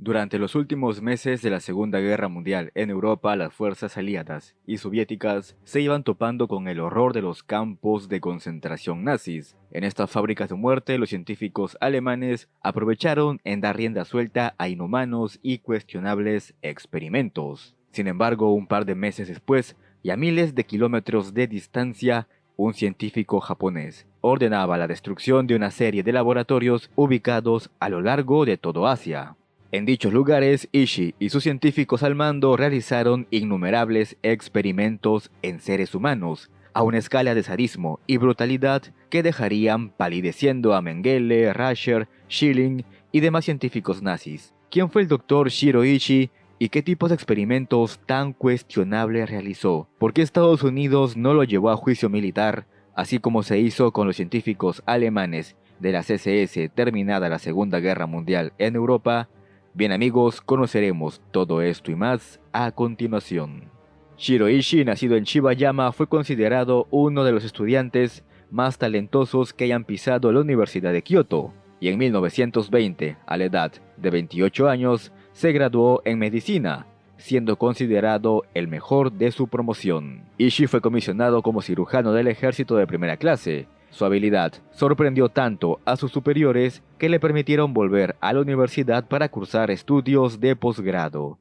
Durante los últimos meses de la Segunda Guerra Mundial en Europa, las fuerzas aliadas y soviéticas se iban topando con el horror de los campos de concentración nazis. En estas fábricas de muerte, los científicos alemanes aprovecharon en dar rienda suelta a inhumanos y cuestionables experimentos. Sin embargo, un par de meses después, y a miles de kilómetros de distancia, un científico japonés ordenaba la destrucción de una serie de laboratorios ubicados a lo largo de todo Asia. En dichos lugares, Ishii y sus científicos al mando realizaron innumerables experimentos en seres humanos, a una escala de sadismo y brutalidad que dejarían palideciendo a Mengele, Rascher, Schilling y demás científicos nazis. ¿Quién fue el doctor Shiro Ishii y qué tipos de experimentos tan cuestionables realizó? ¿Por qué Estados Unidos no lo llevó a juicio militar, así como se hizo con los científicos alemanes de las SS terminada la Segunda Guerra Mundial en Europa? Bien amigos, conoceremos todo esto y más a continuación. Shiro Ishii, nacido en Shibayama, fue considerado uno de los estudiantes más talentosos que hayan pisado la Universidad de Kioto, y en 1920, a la edad de 28 años, se graduó en medicina, siendo considerado el mejor de su promoción. Ishii fue comisionado como cirujano del ejército de primera clase. Su habilidad sorprendió tanto a sus superiores que le permitieron volver a la universidad para cursar estudios de posgrado.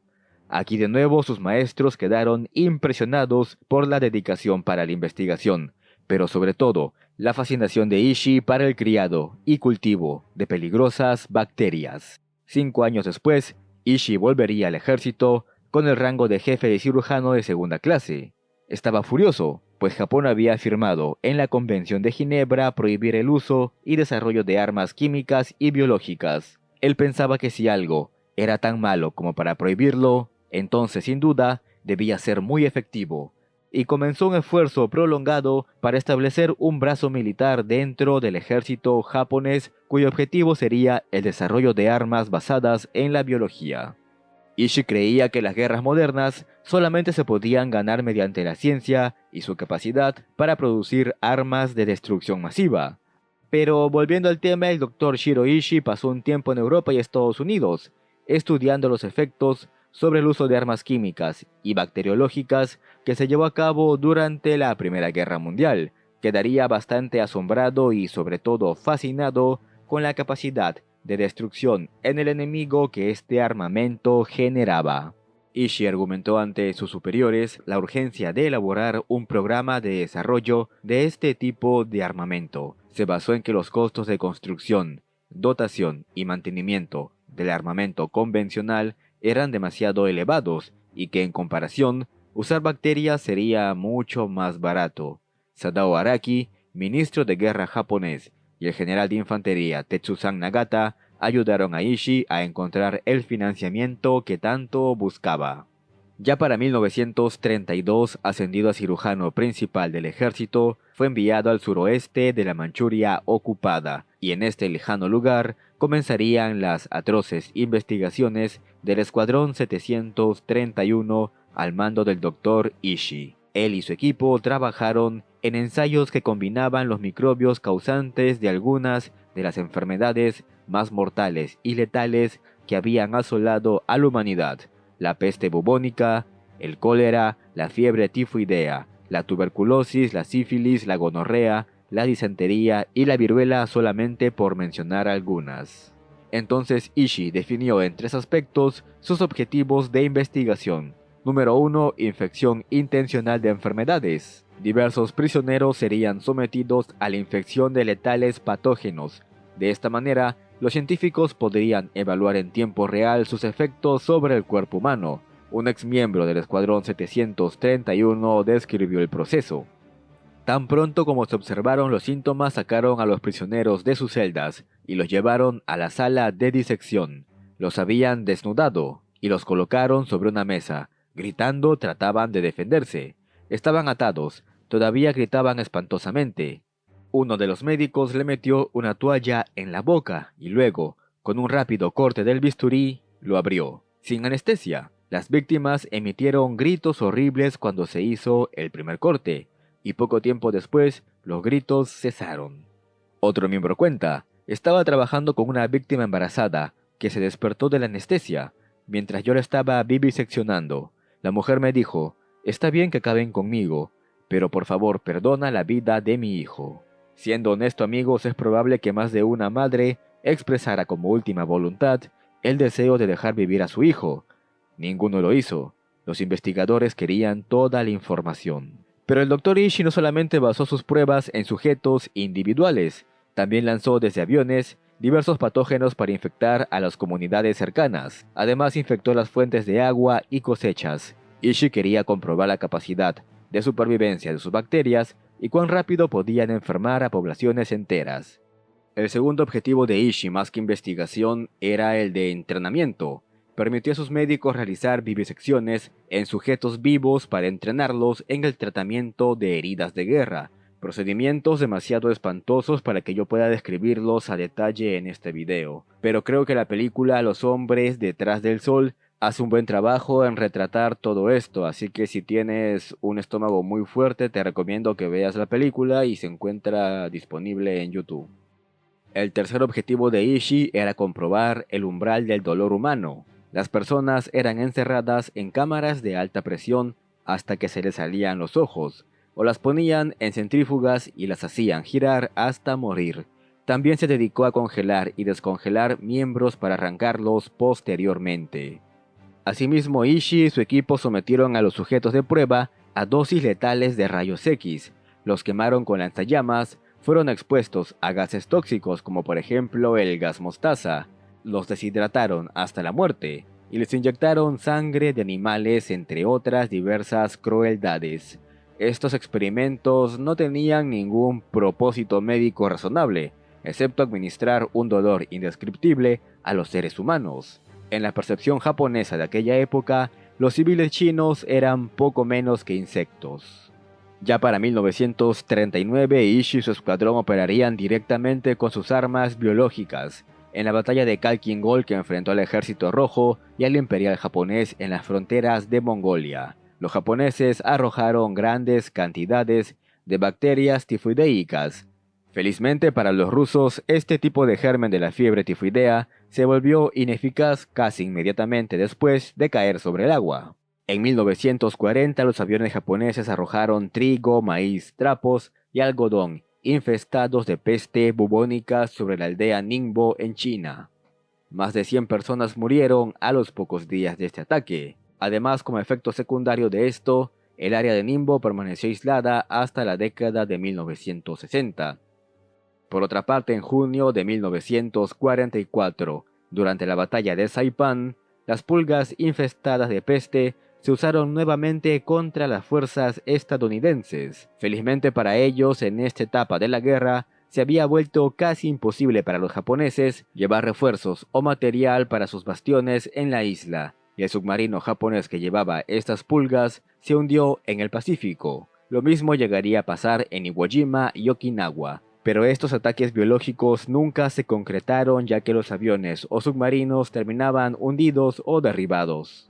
Aquí de nuevo sus maestros quedaron impresionados por la dedicación para la investigación, pero sobre todo la fascinación de Ishii para el criado y cultivo de peligrosas bacterias. 5 años después, Ishii volvería al ejército con el rango de jefe de cirujano de segunda clase. Estaba furioso, pues Japón había firmado en la Convención de Ginebra prohibir el uso y desarrollo de armas químicas y biológicas. Él pensaba que si algo era tan malo como para prohibirlo, entonces sin duda debía ser muy efectivo, y comenzó un esfuerzo prolongado para establecer un brazo militar dentro del ejército japonés cuyo objetivo sería el desarrollo de armas basadas en la biología. Ishii creía que las guerras modernas solamente se podían ganar mediante la ciencia y su capacidad para producir armas de destrucción masiva. Pero volviendo al tema, el Dr. Shiro Ishii pasó un tiempo en Europa y Estados Unidos, estudiando los efectos sobre el uso de armas químicas y bacteriológicas que se llevó a cabo durante la Primera Guerra Mundial. Quedaría bastante asombrado y sobre todo fascinado con la capacidad de destrucción en el enemigo que este armamento generaba. Ishii argumentó ante sus superiores la urgencia de elaborar un programa de desarrollo de este tipo de armamento. Se basó en que los costos de construcción, dotación y mantenimiento del armamento convencional eran demasiado elevados y que en comparación, usar bacterias sería mucho más barato. Sadao Araki, ministro de guerra japonés, y el general de infantería Tetsuzan Nagata ayudaron a Ishii a encontrar el financiamiento que tanto buscaba. Ya para 1932, ascendido a cirujano principal del ejército, fue enviado al suroeste de la Manchuria ocupada, y en este lejano lugar comenzarían las atroces investigaciones del Escuadrón 731 al mando del Dr. Ishii. Él y su equipo trabajaron en ensayos que combinaban los microbios causantes de algunas de las enfermedades más mortales y letales que habían asolado a la humanidad: la peste bubónica, el cólera, la fiebre tifoidea, la tuberculosis, la sífilis, la gonorrea, la disentería y la viruela, solamente por mencionar algunas. Entonces Ishii definió en 3 aspectos sus objetivos de investigación. Número 1. Infección intencional de enfermedades. Diversos prisioneros serían sometidos a la infección de letales patógenos. De esta manera, los científicos podrían evaluar en tiempo real sus efectos sobre el cuerpo humano. Un exmiembro del Escuadrón 731 describió el proceso. Tan pronto como se observaron los síntomas, sacaron a los prisioneros de sus celdas y los llevaron a la sala de disección. Los habían desnudado y los colocaron sobre una mesa. Gritando, trataban de defenderse. Estaban atados, todavía gritaban espantosamente. Uno de los médicos le metió una toalla en la boca y luego, con un rápido corte del bisturí, lo abrió. Sin anestesia, las víctimas emitieron gritos horribles cuando se hizo el primer corte, y poco tiempo después los gritos cesaron. Otro miembro cuenta, estaba trabajando con una víctima embarazada que se despertó de la anestesia. mientras yo la estaba viviseccionando. La mujer me dijo: «Está bien que acaben conmigo, pero por favor perdona la vida de mi hijo». Siendo honesto, amigos, es probable que más de una madre expresara como última voluntad el deseo de dejar vivir a su hijo. Ninguno lo hizo. Los investigadores querían toda la información. Pero el Dr. Ishii no solamente basó sus pruebas en sujetos individuales, también lanzó desde aviones diversos patógenos para infectar a las comunidades cercanas. Además, infectó las fuentes de agua y cosechas. Ishii quería comprobar la capacidad de supervivencia de sus bacterias y cuán rápido podían enfermar a poblaciones enteras. El segundo objetivo de Ishii, más que investigación, era el de entrenamiento. Permitió a sus médicos realizar vivisecciones en sujetos vivos para entrenarlos en el tratamiento de heridas de guerra, procedimientos demasiado espantosos para que yo pueda describirlos a detalle en este video. Pero creo que la película Los hombres detrás del sol hace un buen trabajo en retratar todo esto, así que si tienes un estómago muy fuerte te recomiendo que veas la película y se encuentra disponible en YouTube. El tercer objetivo de Ishii era comprobar el umbral del dolor humano. Las personas eran encerradas en cámaras de alta presión hasta que se les salían los ojos, o las ponían en centrífugas y las hacían girar hasta morir. También se dedicó a congelar y descongelar miembros para arrancarlos posteriormente. Asimismo, Ishii y su equipo sometieron a los sujetos de prueba a dosis letales de rayos X, los quemaron con lanzallamas, fueron expuestos a gases tóxicos como por ejemplo el gas mostaza, los deshidrataron hasta la muerte y les inyectaron sangre de animales, entre otras diversas crueldades. Estos experimentos no tenían ningún propósito médico razonable, excepto administrar un dolor indescriptible a los seres humanos. En la percepción japonesa de aquella época, los civiles chinos eran poco menos que insectos. Ya para 1939, Ishii y su escuadrón operarían directamente con sus armas biológicas, en la batalla de Khalkhin Gol, que enfrentó al ejército rojo y al imperial japonés en las fronteras de Mongolia. Los japoneses arrojaron grandes cantidades de bacterias tifoideicas. Felizmente para los rusos, este tipo de germen de la fiebre tifoidea se volvió ineficaz casi inmediatamente después de caer sobre el agua. En 1940 los aviones japoneses arrojaron trigo, maíz, trapos y algodón infestados de peste bubónica sobre la aldea Ningbo en China. Más de 100 personas murieron a los pocos días de este ataque. Además, como efecto secundario de esto, el área de Ningbo permaneció aislada hasta la década de 1960. Por otra parte, en junio de 1944, durante la batalla de Saipan, las pulgas infestadas de peste se usaron nuevamente contra las fuerzas estadounidenses. Felizmente para ellos, en esta etapa de la guerra, se había vuelto casi imposible para los japoneses llevar refuerzos o material para sus bastiones en la isla, y el submarino japonés que llevaba estas pulgas se hundió en el Pacífico. Lo mismo llegaría a pasar en Iwo Jima y Okinawa. Pero estos ataques biológicos nunca se concretaron, ya que los aviones o submarinos terminaban hundidos o derribados.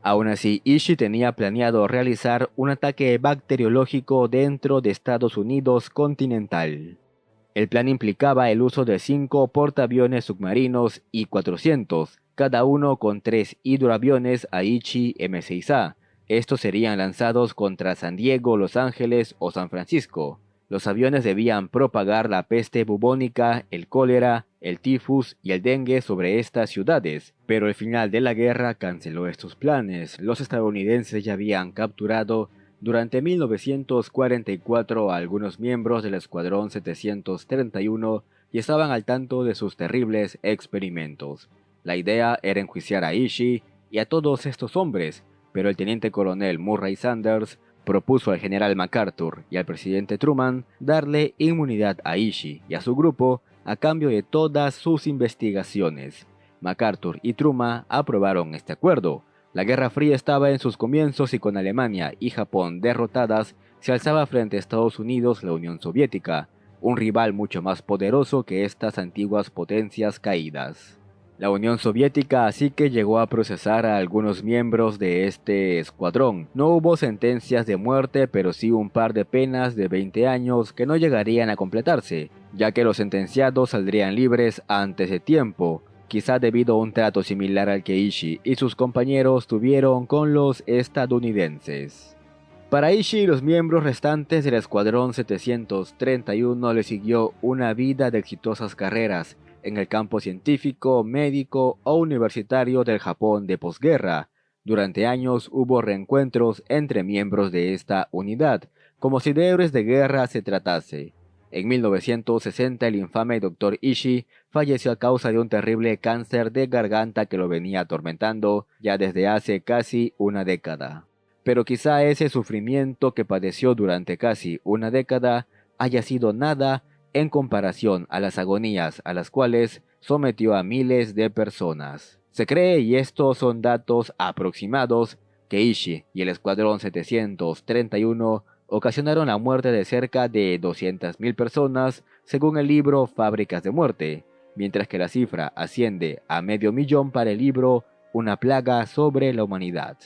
Aún así, Ishii tenía planeado realizar un ataque bacteriológico dentro de Estados Unidos continental. El plan implicaba el uso de 5 portaaviones submarinos I-400, cada uno con 3 hidroaviones Aichi M6A. Estos serían lanzados contra San Diego, Los Ángeles o San Francisco. Los aviones debían propagar la peste bubónica, el cólera, el tifus y el dengue sobre estas ciudades, pero el final de la guerra canceló estos planes. Los estadounidenses ya habían capturado durante 1944 a algunos miembros del Escuadrón 731 y estaban al tanto de sus terribles experimentos. La idea era enjuiciar a Ishii y a todos estos hombres, pero el teniente coronel Murray Sanders propuso al general MacArthur y al presidente Truman darle inmunidad a Ishii y a su grupo a cambio de todas sus investigaciones. MacArthur y Truman aprobaron este acuerdo. La Guerra Fría estaba en sus comienzos y con Alemania y Japón derrotadas, se alzaba frente a Estados Unidos la Unión Soviética, un rival mucho más poderoso que estas antiguas potencias caídas. La Unión Soviética así que llegó a procesar a algunos miembros de este escuadrón. No hubo sentencias de muerte, pero sí un par de penas de 20 años que no llegarían a completarse, ya que los sentenciados saldrían libres antes de tiempo. quizá debido a un trato similar al que Ishii y sus compañeros tuvieron con los estadounidenses. Para Ishii y los miembros restantes del Escuadrón 731 le siguió una vida de exitosas carreras en el campo científico, médico o universitario del Japón de posguerra. Durante años hubo reencuentros entre miembros de esta unidad, como si de héroes de guerra se tratase. En 1960 el infame Dr. Ishii falleció a causa de un terrible cáncer de garganta que lo venía atormentando ya desde hace casi una década. Pero quizá ese sufrimiento que padeció durante casi una década haya sido nada en comparación a las agonías a las cuales sometió a miles de personas. Se cree, y estos son datos aproximados, que Ishii y el Escuadrón 731 ocasionaron la muerte de cerca de 200.000 personas según el libro Fábricas de Muerte, mientras que la cifra asciende a 500.000 para el libro Una plaga sobre la humanidad.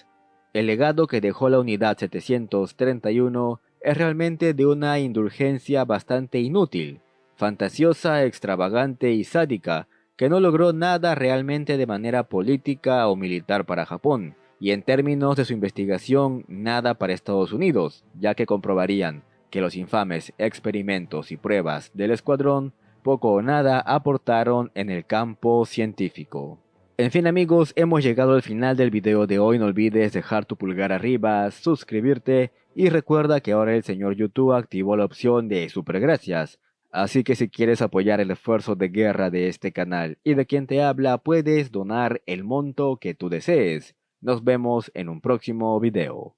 El legado que dejó la unidad 731 es realmente de una indulgencia bastante inútil, fantasiosa, extravagante y sádica, que no logró nada realmente de manera política o militar para Japón, y en términos de su investigación, nada para Estados Unidos, ya que comprobarían que los infames experimentos y pruebas del escuadrón poco o nada aportaron en el campo científico. En fin amigos, hemos llegado al final del video de hoy. No olvides dejar tu pulgar arriba, suscribirte y recuerda que ahora el señor YouTube activó la opción de super gracias. Así que si quieres apoyar el esfuerzo de guerra de este canal y de quien te habla, puedes donar el monto que tú desees. Nos vemos en un próximo video.